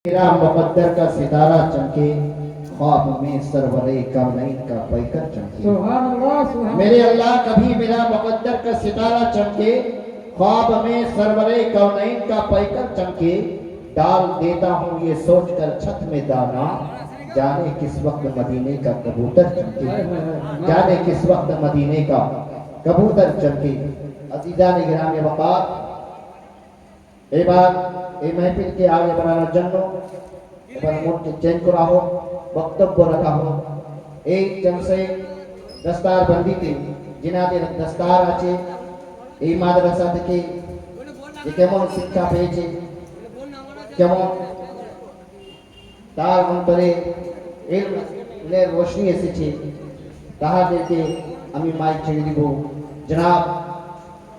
मेरा मुकद्दर का सितारा चमके, ख्वाब में सरवरे कौनैन का पैकर चमके। सुभान अल्लाह, सुभान मेरे अल्लाह कभी मेरा मुकद्दर का सितारा चमके, ख्वाब में सरवरे कौनैन का पैकर चमके। डाल देता हूँ ये सोच कर छत में दाना, जाने किस वक्त मदीने का कबूतर चमके, जाने किस वक्त मदीने का कबूतर चमके। अजीजा ने गिराम वक़ार এবার এই মাহফিলকে আগে বাড়ানোর জন্য এবার মোটকে চেঞ্জ করা হোক, বক্তব্য রাখা হোক। এই জলসে দস্তার বন্দিতে যিনাদের দস্তার আছে, এই মাদ্রাসা থেকে যে কেমন শিক্ষা পেয়েছে, কেমন তার অন্তরে এর রোশনি এসেছে, তাহাদেরকে আমি মাইক ছেড়ে দিব। জনাব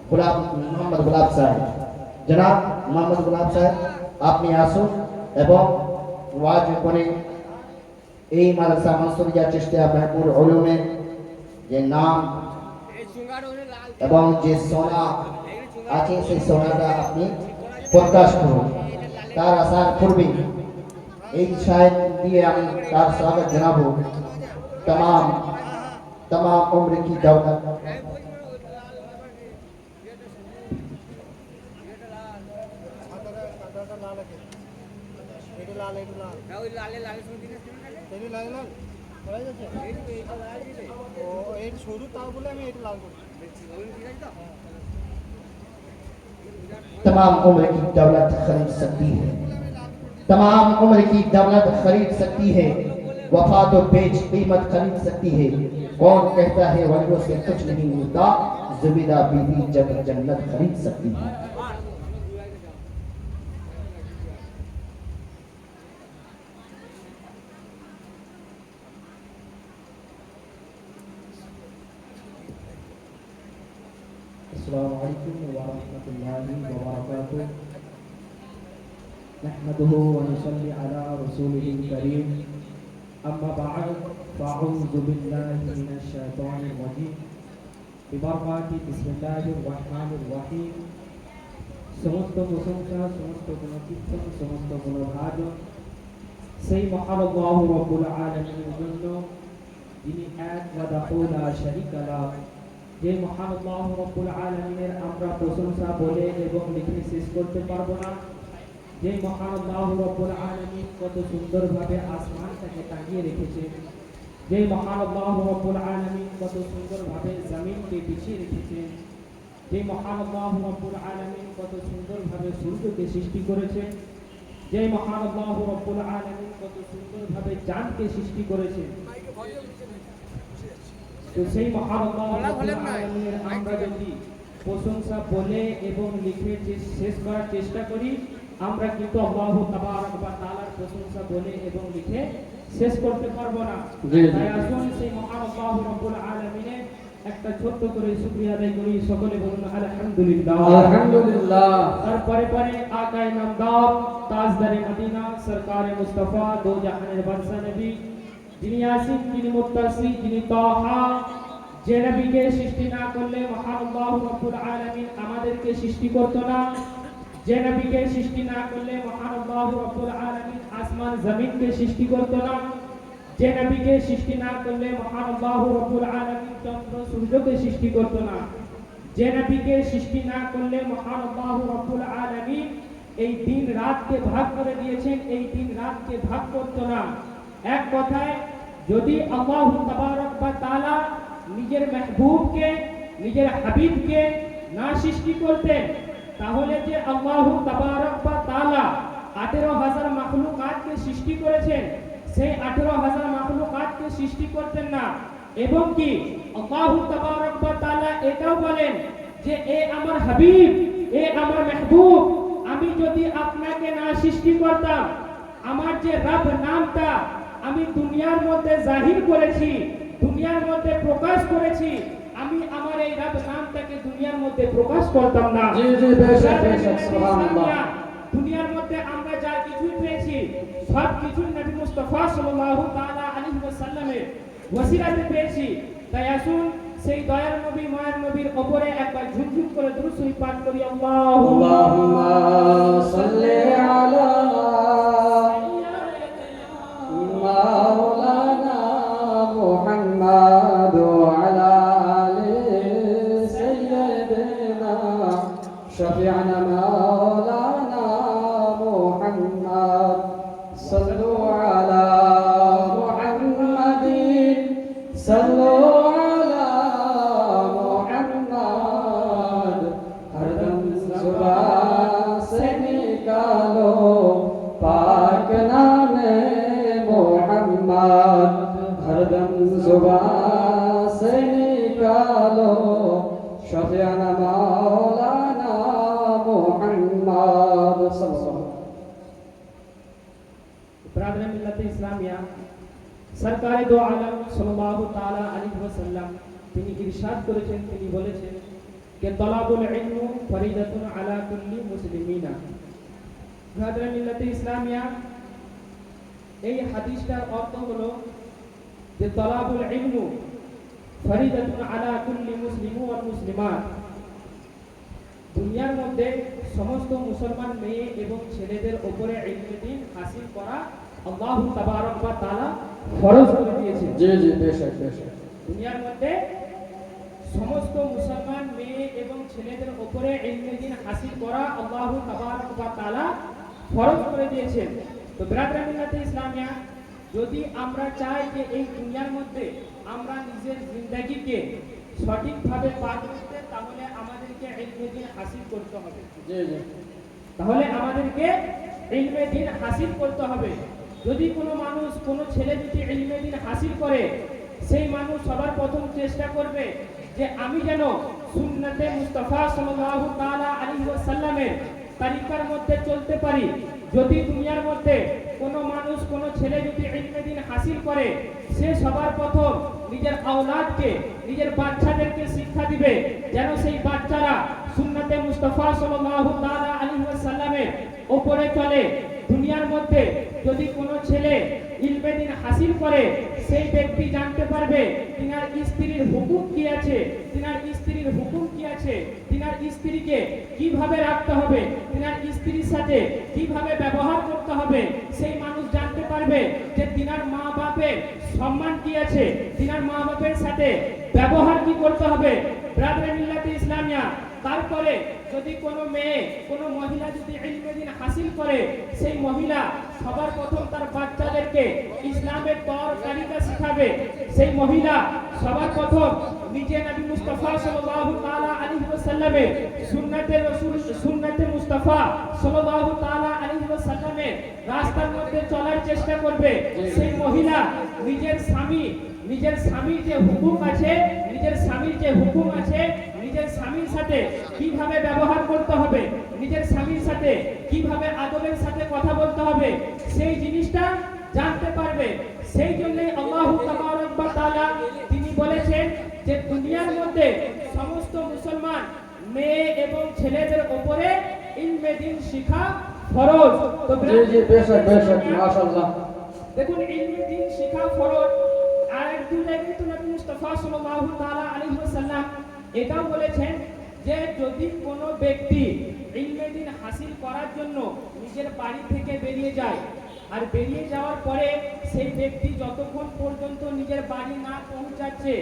গোলাপ মোহাম্মদ গোলাপ সাহেব, जनाब मोहम्मद गुलाब साहब আপনি আসুন এবং ওয়াজ করে এই মাদ্রাসা মনসুরিয়া চিশতিয়া মেহপুর উলুমের যে নাম এবং যে সোনা আছে সেই সোনাটা আপনি প্রকাশ করুন। তার আসার পূর্বে এই শায়ের দিয়ে আমি তার স্বাগত জানাবো। तमाम उम्र की दौलत तमाम उम्र की दौलत खरीद सकती है, तमाम उम्र की दौलत खरीद सकती है, वफा तो बेच कीमत खरीद सकती है। कौन कहता है वलियों से कुछ नहीं मिलता, जुबिदा बीवी जब जन्नत खरीद सकती है। अस्सलामु अलैकुम व रहमतुल्लाहि व बरकातुहू। नहमदुहु व नुसल्ली अला रसूलिहिल करीम। अम्मा बअद फ़अऊज़ु बिल्लाहि मिनश शैतानिर रजीम। बिबरकाति बिस्मिल्लाहिर रहमानिर रहीम। समस्त प्रशंसा, समस्त गुणकीर्तन, समस्त गुणभाজন সেই মহান আল্লাহ রাব্বুল আলামিনের জন্য, যিনি এক ওয়াহদাহু লা শারীকা লাহ। যে মহান আল্লাহ রাব্বুল আলামিনের আমরা প্রশংসা বলে এবং লিখে শেষ করতে পারবো না। যে মহান আল্লাহ রাব্বুল আলামিন কত সুন্দরভাবে আসমানটাকে টাঙিয়ে রেখেছে, যে মহান আল্লাহ রাব্বুল আলামিন কত সুন্দরভাবে জমিনকে বিছিয়ে রেখেছে, যে মহান আল্লাহ রাব্বুল আলামিন কত সুন্দরভাবে সূর্যকে সৃষ্টি করেছে, যে মহান আল্লাহ রাব্বুল আলামিন কত সুন্দরভাবে চাঁদকে সৃষ্টি করেছে। তো সেই মহান আল্লাহ রাব্বুল আলামিনের আমরা যদি প্রশংসা বলে এবং লিখে শেষ করার চেষ্টা করি, আমরা কিন্তু আল্লাহ তাবারক ওয়া তাআলার প্রশংসা বলে এবং লিখে শেষ করতে পারবো না। তাই আসুন সেই মহান আল্লাহ রাব্বুল আলামিনের একটা ছোট্ট করে শুকরিয়া আদায় করি। সকলে বলুন আলহামদুলিল্লাহ, আলহামদুলিল্লাহ। তারপরে পরে আকায়ে নামদার তাজদারে মদিনা সরকারে মুস্তাফা দো জাহানের বাদশা নবী, যিনি আসিফ, যিনি মুত্তাসি, যিনি তাহা, যে নবীকে সৃষ্টি না করলে মহান আল্লাহ রাব্বুল আলামিন আমাদেরকে সৃষ্টি করত না। যে নবীকে সৃষ্টি না করলে মহান আল্লাহ রাব্বুল আলামিন আসমান জমিনকে সৃষ্টি করত না। যে নবীকে সৃষ্টি না করলে মহান আল্লাহ রাব্বুল আলামিন চন্দ্র সূর্যকে সৃষ্টি করত না। যে নবীকে সৃষ্টি না করলে মহান আল্লাহ রাব্বুল আলামিন এই দিন রাতকে ভাগ করে দিয়েছেন, এই দিন রাতকে ভাগ করত না। এক কথায়, যদি আল্লাহ তাবারক ওয়া তাআলা নিজের মেহবুবকে, নিজের হাবিবকে না সৃষ্টি করতেন, তাহলে যে আল্লাহ তাবারক ওয়া তাআলা 18,000 মাখলুকাতকে সৃষ্টি করেছেন, সেই 18,000 মাখলুকাতকে সৃষ্টি করতেন না। এবং কি আল্লাহ তাবারক ওয়া তাআলা এটাও বলেন যে এ আমার হাবিব, এ আমার মেহবুব, আমি যদি আপনাকে না সৃষ্টি করতাম, আমার যে রব নামটা আমি দুনিয়ার মধ্যে জাহির করেছি, দুনিয়ার মধ্যে প্রকাশ করেছি, আমি আমার এই রব নামটাকে দুনিয়ার মধ্যে প্রকাশ করতাম না। জি জি, বেশক বেশক, সুবহানাল্লাহ। দুনিয়ার মধ্যে আমরা যা কিছু পেয়েছি সব কিছু নবী মুস্তাফা সাল্লাল্লাহু তাআলা আলাইহি ওয়াসাল্লামের ওসিলাতে পেয়েছি। তাই আসুন সেই দয়ার নবী, মায়ের নবীর উপরে একবার ঝুমঝুম করে দুরূদ শরীফ পাঠ করি। আল্লাহুম্মা সাল্লি আলা صلوا على محمد صلوا على محمد हरदम जुबान से निकालो पाक नामे मोहम्मद हरदम जुबान से निकालो शफियाना मौलाना मोहम्मद सल्लल्लाहु ब्रादर मिल्लत इस्लामिया सरकार दो आलम सल्लल्लाहु ताला अलैहि वसल्लम তিনি ইরশাদ করেছেন, তিনি বলেছেন যে তলাবুল ইলম ফরিদাতুন আলা কুল্লি মুসলিমিনা। ব্রাদর মিল্লাত ইসলামিয়া, এই হাদিসটার অর্থ হলো যে তলাবুল ইলম ফরিদাতুন আলা কুল্লি মুসলিম ওয়াল মুসলিমাত, দুনিয়ার মধ্যে সমস্ত মুসলমান মেয়ে এবং ছেলেদের উপরে ইলমে দ্বীন হাসিল করা আল্লাহ তাবারক ওয়া তাআলা ফরজ করে দিয়েছেন। জি জি বেশক বেশক। দুনিয়ার মধ্যে সমস্ত মুসলমান মেয়ে এবং ছেলেদের উপরে ইলমে দ্বীন হাসিল করা আল্লাহ তাবারক ওয়া তাআলা ফরজ করে দিয়েছেন। তো ব্রাদার মিল্লাতে ইসলামিয়া, যদি আমরা চাই যে এই দুনিয়ার মধ্যে আমরা নিজের জিন্দেগিকে সঠিকভাবে পার করতে, তাহলে আমাদেরকে ইলমে দ্বীন হাসিল করতে হবে। জি জি। তাহলে আমাদেরকে ইলমে দ্বীন হাসিল করতে হবে। যদি কোনো মানুষ, কোনো ছেলে যদি ইলমে দ্বীন হাসিল করে, সেই মানুষ সবার প্রথম চেষ্টা করবে যে আমি যেন সুন্নতে মুস্তাফা সাল্লাল্লাহু তাআলা আলাইহি ওয়াসাল্লামের তরিকার মধ্যে চলতে পারি। যদি দুনিয়ার মধ্যে কোনো মানুষ, কোনো ছেলে যদি ইলমে দ্বীন হাসিল করে, সে সবার প্রথম নিজের আওলাদকে, নিজের বাচ্চাদেরকে শিক্ষা দিবে যেন সেই বাচ্চারা সুন্নতে মুস্তাফা সাল্লাল্লাহু তাআলা আলাইহি ওয়াসাল্লামের উপরে চলে। দুনিয়ার মধ্যে যদি কোনো ছেলে ইলমে দ্বীন হাসিল করে, সেই ব্যক্তি জানতে পারবে তিনার স্ত্রীর হুকুম কি আছে, তিনার স্ত্রীর হুকুম কি আছে, তিনার স্ত্রীকে কিভাবে রাখতে হবে, তিনার স্ত্রীর সাথে কিভাবে ব্যবহার করতে হবে, সেই মানুষ জানতে পারবে যে তিনার মা বাপের সম্মান কি আছে, তিনার মা বাপের সাথে ব্যবহার কি করতে হবে। ব্রাদার মিল্লাতে ইসলামিয়া, তারপরে যদি কোনো মেয়ে, কোনো মহিলা যদি ইলমে দ্বীন হাসিল করে, সেই মহিলা সবার প্রথম তার বাচ্চাদেরকে ইসলামের তর তরিকা শিখাবে। সেই মহিলা সবার প্রথম নিজে নবী মুস্তাফা সাল্লাল্লাহু তাআলা আলাইহি ওয়াসাল্লামের সুন্নতে রাসূল, সুন্নতে মুস্তাফা সাল্লাল্লাহু তাআলা আলাইহি ওয়াসাল্লামের রাস্তার মধ্যে চলার চেষ্টা করবে। সেই মহিলা নিজের স্বামীর যে হুকুম আছে, নিজের স্বামীর সাথে কিভাবে ব্যবহার করতে হবে, নিজের স্বামীর সাথে কিভাবে আদবের সাথে কথা বলতে হবে, সেই জিনিসটা জানতে পারবে। সেই জন্যই আল্লাহ তাবারক ওয়া তাআলা তিনি বলেছেন যে দুনিয়ার মধ্যে সমস্ত মুসলমান মেয়ে এবং ছেলেদের উপরে ইলমে দ্বীন শিক্ষা ফরজ। তো জি জি বেশক বেশক, মাশাআল্লাহ। দেখুন, ইলমে দ্বীন শিক্ষা ফরজ। আর একটু জায়গায় তো নবী মুস্তাফা সাল্লাল্লাহু তাআলা আলাইহি ওয়াসাল্লাম এটাও বলেছেন যে যদি কোনো ব্যক্তি ইলমে দ্বীন হাসিল করার জন্য নিজের বাড়ি থেকে বেরিয়ে যায়, আর বেরিয়ে যাওয়ার পরে সেই ব্যক্তি যতক্ষণ পর্যন্ত নিজের বাড়ি না পৌঁছাচ্ছে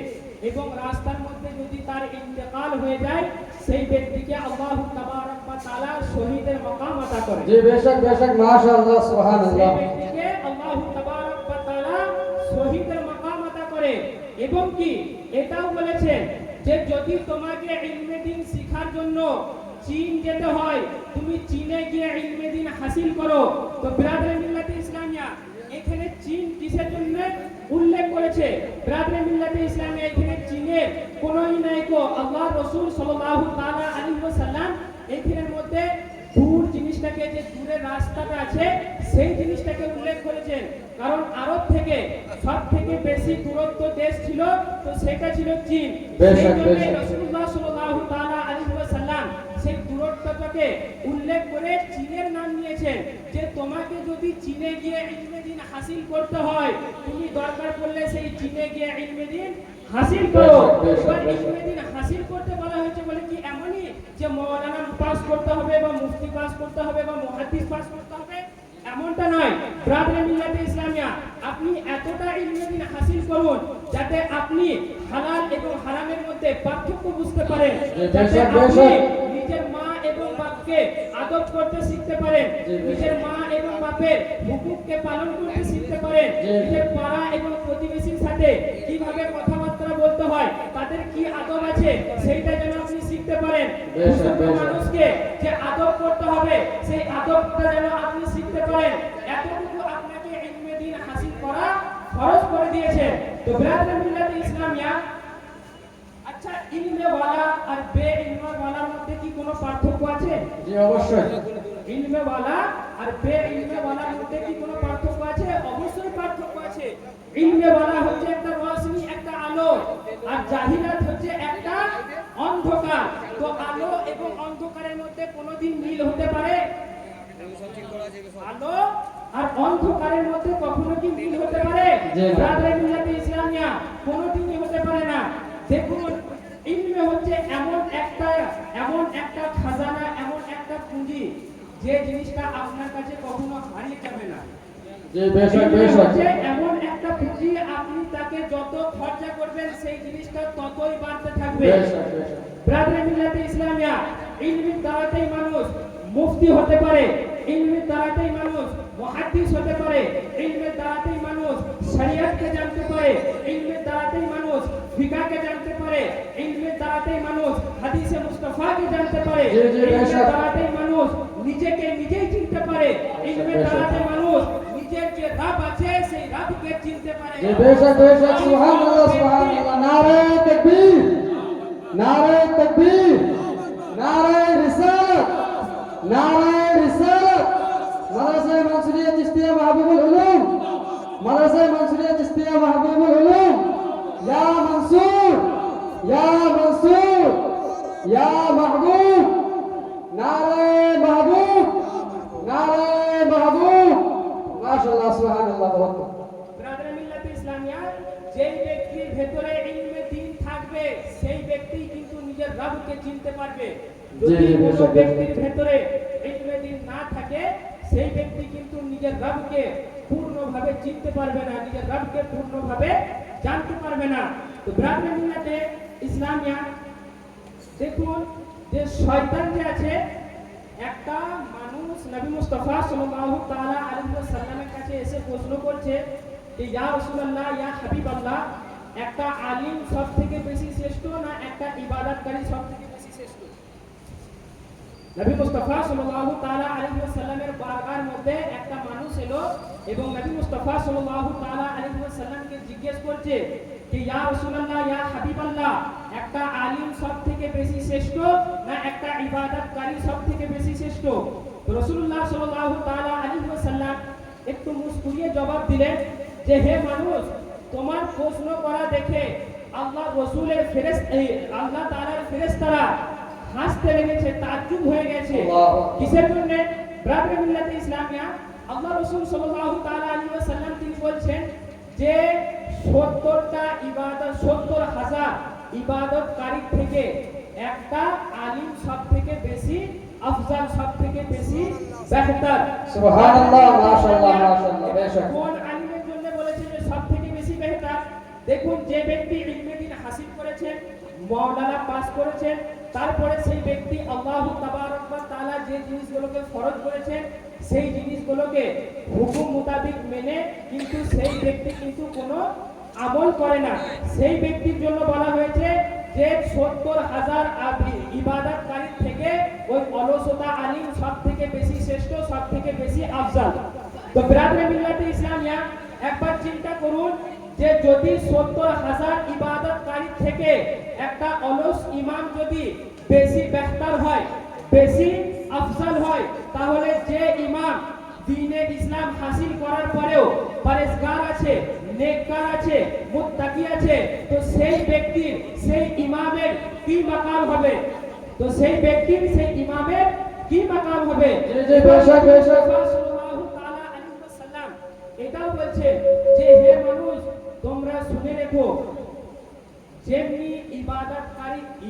এবং রাস্তার মধ্যে যদি তার ইন্তেকাল হয়ে যায়, সেই ব্যক্তিকে আল্লাহ তাবারক ওয়া তাআলা শহীদের মাকাম আতা করে। জি বেশক বেশক, মাশাআল্লাহ, সুবহানাল্লাহ। সেই ব্যক্তিকে আল্লাহ তাবারক ওয়া তাআলা শহীদের মাকাম আতা করে। এবং কি এটাও বলেছেন যে যদি তোমাকে ইলমে দ্বীন শিখার জন্য চীন যেতে হয়, তুমি চীনে গিয়ে ইলমে দ্বীন হাসিল করো। তো ব্রাদার মিল্লাতে ইসলামিয়া, এখানে চীন কিসের জন্য উল্লেখ করেছে? ব্রাদার মিল্লাতে ইসলামিয়া, এখানে চীনের কোনোই নাই কো। আল্লাহ রাসূল সাল্লাল্লাহু তাআলা আলাইহি ওয়াসাল্লাম এখানের মধ্যে দূর জিনিসটাকে, যে দূরের রাস্তাটা আছে, সেই জিনিসটাকে উল্লেখ করেছেন। কারণ আরব থেকে সব থেকে বেশি দূরত্ব দেশ ছিল, তো সেটা ছিল চীন। সেই জন্য রাসূলুল্লাহ সাল্লাল্লাহু তাআলা আলাইহি ওয়াসাল্লাম সেই দূরত্বটাকে উল্লেখ করে চীনের নাম নিয়েছেন যে তোমাকে যদি চীনে গিয়ে ইলমে দ্বীন হাসিল করতে হয়, তুমি দরকার পড়লে সেই চীনে গিয়ে ইলমে দ্বীন হাসিল করো। ইলমে দ্বীন হাসিল করতে বলা হয়েছে বলে কি এমনই যে মাওলানা পাস করতে হবে বা মুফতি পাস করতে হবে বা মুহাদ্দিস পাস করতে হবে, এমনটা নয়। ব্রাদার মিল্লাতে ইসলামিয়া, আপনি এতটা ইলমে দ্বীন হাসিল করুন যাতে আপনি হালাল এবং হারামের মধ্যে পার্থক্য বুঝতে পারেন, যাতে আপনি নিজের মা এবং বাপকে বাপকে আদব করতে শিখতে পারেন, জি, জি। নিজের মা এবং বাপের হুকুককে পালন করতে শিখতে পারেন, জি, জি। নিজের পাড়া এবং প্রতিবেশীর সাথে কিভাবে কথাবার্তা বলতে হয়, তাদের কি আদব আছে সেইটা যেন আপনি শিখতে পারেন। বেশ, বুজুর্গ বেশ। মানুষকে যে আদব করতে হবে সেই আদবটা যেন আপনি শিখতে পারেন। এতটুকু আপনাকে ইলমে দ্বীন হাসিল করা ফরজ করে দিয়েছেন। তো বিরাদরান মিল্লাতে ইসলামিয়া, আচ্ছা ইলমে ওয়ালা আর বে ইলমে ওয়ালার মধ্যে কি কোনো পার্থক্য আছে? জি অবশ্যই। ইলমে ওয়ালা আর বে ইলমে ওয়ালার মধ্যে কি কোনো পার্থক্য আছে? অবশ্যই পার্থক্য আছে। ইলমে ওয়ালা হচ্ছে একটা রোশনি, একটা আলো, আর জাহিলাত হচ্ছে একটা অন্ধকার। তো আলো এবং অন্ধকারের মধ্যে কোনোদিন মিল হতে পারে? আলো আর অন্ধকারের মধ্যে কখনো কি মিল হতে পারে? জি না। বিরাদরান মিল্লাতে ইসলামিয়া কোনোদিনই হতে পারে না। দেখুন, ইলমে হচ্ছে এমন একটা খাজানা, এমন একটা পুঁজি যে জিনিসটা আপনার কাছে কখনো হারিয়ে যাবে না। জি বেশ, ইলমে বেশ। হচ্ছে এমন একটা পুঁজি, আপনি তাকে যত খরচা করবেন সেই জিনিসটা ততই বাড়তে থাকবে। বেশ, বেশ। বিরাদরান মিল্লাতে ইসলামিয়া, ইলমের দ্বারাতেই মানুষ মুফতি হতে পারে, ইলমের দ্বারাতেই মানুষ মুহাদ্দিস হতে পারে, ইলমের দ্বারাতেই মানুষ শরিয়তকে জানতে পারে, ইলমের দ্বারাতেই মানুষ ফিকহকে জানতে পারে, ইলমের দ্বারাতেই মানুষ হাদিসে মুস্তাফাকে জানতে পারে, জি, জি, ইলমের বেশ। দ্বারাতেই মানুষ নিজেকে নিজেই চিনতে পারে, ইলমের বেশ। দ্বারাতেই মানুষ নিজের যে রব আছে সেই রবকে চিনতে পারে। জি বেশ, বেশ। সুবহানাল্লাহ, সুবহানাল্লাহ। নারে তাকবীর, নারে তাকবীর, নারে রিসালাত, নারে রিসালাত। মাদ্রাসা মানসুরিয়া চিশতিয়া মাহবুবুল উলুম, মাদ্রাসা মানসুরিয়া চিশতিয়া মাহবুবুল উলুম। ইয়া মনসুর, ইয়া মনসুর, ইয়া মাহবুব। নারে মাহবুব, নারে মাহবুব। মাশাআল্লাহ, সুবহানাল্লাহ। বহুত বিরাদরান মিল্লাতে ইসলামিয়া, যেই ব্যক্তির ভেতরে ইলমে দ্বীন থাকবে সেই ব্যক্তি কিন্তু নিজের রবকে চিনতে পারবে। যদি জি, কোনো বেশ, বেশ। ব্যক্তির ভেতরে ইলমে দ্বীন না থাকে সেই ব্যক্তি কিন্তু নিজের রবকে পূর্ণভাবে চিনতে পারবে না, নিজের রবকে পূর্ণভাবে জানতে পারবে না। তো বিরাদরান মিল্লাতে ইসলামিয়া, দেখুন যে শয়তান যে আছে, একটা মানুষ নবী মুস্তাফা সাল্লাল্লাহু তাআলা আলাইহি ওয়াসাল্লামের কাছে এসে প্রশ্ন করছে যে ইয়া রাসূলুল্লাহ, ইয়া হাবিবাল্লাহ, একটা আলিম সবথেকে বেশি শ্রেষ্ঠ না একটা ইবাদতকারী সবথেকে বেশি শ্রেষ্ঠ? নবী মুস্তাফা সাল্লাল্লাহু তাআলা আলাইহি ওয়াসাল্লামের বারগার মধ্যে একটা মানুষ এলো এবং নবী মুস্তাফা সাল্লাল্লাহু তাআলা আলাইহি ওয়াসাল্লামকে জিজ্ঞেস করছে যে ইয়া রাসূলুল্লাহ, ইয়া হাবিবাল্লাহ, একটা আলিম সবথেকে বেশি শ্রেষ্ঠ না একটা ইবাদতকারী সবথেকে বেশি শ্রেষ্ঠ? তো রাসূলুল্লাহ সাল্লাল্লাহু তাআলা আলাইহি ওয়াসাল্লাম একটু মুস্কুরিয়ে জবাব দিলেন যে হে মানুষ, তোমার প্রশ্ন করা দেখে আল্লাহ রাসূলের আল্লাহ তাআলার ফেরেশতারা হাসতে লেগেছে, তাজ্জুব হয়ে গেছে। আল্লাহ। কিসের জন্য? বিরাদরান মিল্লাতে ইসলামিয়া, আল্লাহ রাসূল সাল্লাল্লাহু তাআলা আলাইহি ওয়াসাল্লাম তিনি বলছেন যে 70টা ইবাদত, 70,000 ইবাদতকারী থেকে একটা আলিম সবথেকে বেশি আফজাল, সবথেকে বেশি বেহতর। সুবহানাল্লাহ, মাশাআল্লাহ, মাশাআল্লাহ। বেশ। কোন আলিমের জন্য বলেছে যে সবথেকে বেশি বেহতর? দেখুন, যে ব্যক্তি ইলমে দ্বীন হাসিল করেছেন, মাওলানা পাস করেছেন, তারপরে সেই ব্যক্তি আল্লাহু তাবারক ওয়া তাআলা যে জিনিসগুলোকে ফরজ করেছেন সেই জিনিসগুলোকে হুকুম মোতাবেক মেনে কিন্তু সেই ব্যক্তি কিন্তু কোনো আমল করে না, সেই ব্যক্তির জন্য বলা হয়েছে যে 70,000 ইবাদতকারী থেকে ওই অলসতা আলিম সবথেকে বেশি শ্রেষ্ঠ, সবথেকে বেশি আফজাল। তো বিরাদরান মিল্লাতে ইসলামিয়া, একবার চিন্তা করুন যে যদি 70,000 ইবাদতকারী থেকে একটা অলস ইমাম যদি বেশি বেহতর হয়, বেশি আফজাল হয়, তাহলে যে ইমাম দ্বীনে ইসলাম হাসিল করার পরেও পরেজগার আছে, নেককার আছে, মুত্তাকি আছে, তো সেই ব্যক্তির, সেই ইমামের কি মাকাম হবে? তো সেই ব্যক্তির, সেই ইমামের কি মাকাম হবে? জি, জি, বেশক, বেশক। সাল্লাল্লাহু তাআলা আলাইহি ওয়াসাল্লাম এটাও বলছে যে হে মানুষ, তোমরা শুনে রেখো, যেমনি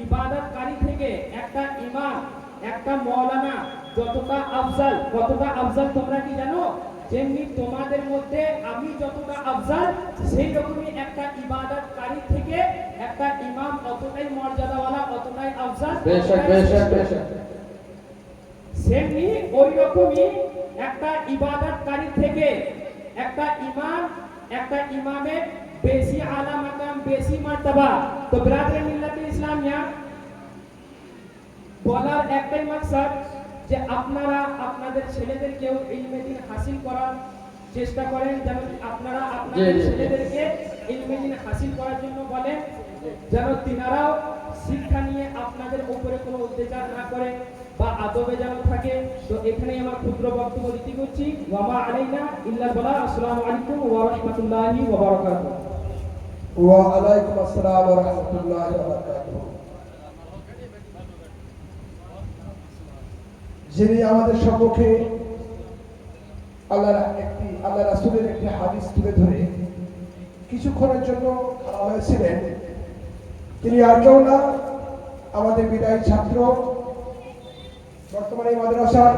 ইবাদতকারী থেকে একটা ইমাম, একটা মাওলানা যতটা আফজাল, কতটা আফজাল তোমরা কি জানো? যেমনি তোমাদের মধ্যে আমি যতটা আফজাল, সেই রকমই একটা ইবাদতকারী থেকে একটা ইমাম অতটাই মর্যাদাওয়ালা, অতটাই আফজাল। বেশক, বেশক, বেশক। সেমনি ওই রকমই একটা ইবাদতকারী থেকে একটা ইমামের বেশি আলা মাকাম, বেশি মার্তবা। তো ব্রাদার মিল্লাতে ইসলামিয়া বলার একটাই মাকসাদ যে আপনারা আপনাদের ছেলেদেরকেও ইলমে দ্বীন হাসিল করার চেষ্টা করেন, যেন আপনারা আপনাদের ছেলেদেরকে ইলমে দ্বীন হাসিল করার জন্য বলেন, যেন তিনারাও শিক্ষা নিয়ে আপনাদের উপরে কোনো অত্যাচার না করে বা আদবে যেন থাকে। তো এখানেই আমার ক্ষুদ্র বক্তব্য রীতি করছি। ওয়া মা আলাইনা ইল্লাল বালাগ। আসসালামু আলাইকুম ওয়া রাহমাতুল্লাহি ওয়া বারাকাতুহু। ওয়া আলাইকুম আসসালাম ওয়া রাহমাতুল্লাহি ওয়া বারাকাতুহু। যিনি আমাদের সম্মুখে আল্লাহ রাসূলের একটি হাদিস তুলে ধরে কিছুক্ষণের জন্য খাড়া হয়েছিলেন, তিনি আর কেউ না, আমাদের বিদায়ী ছাত্র, বর্তমানে মাদ্রাসার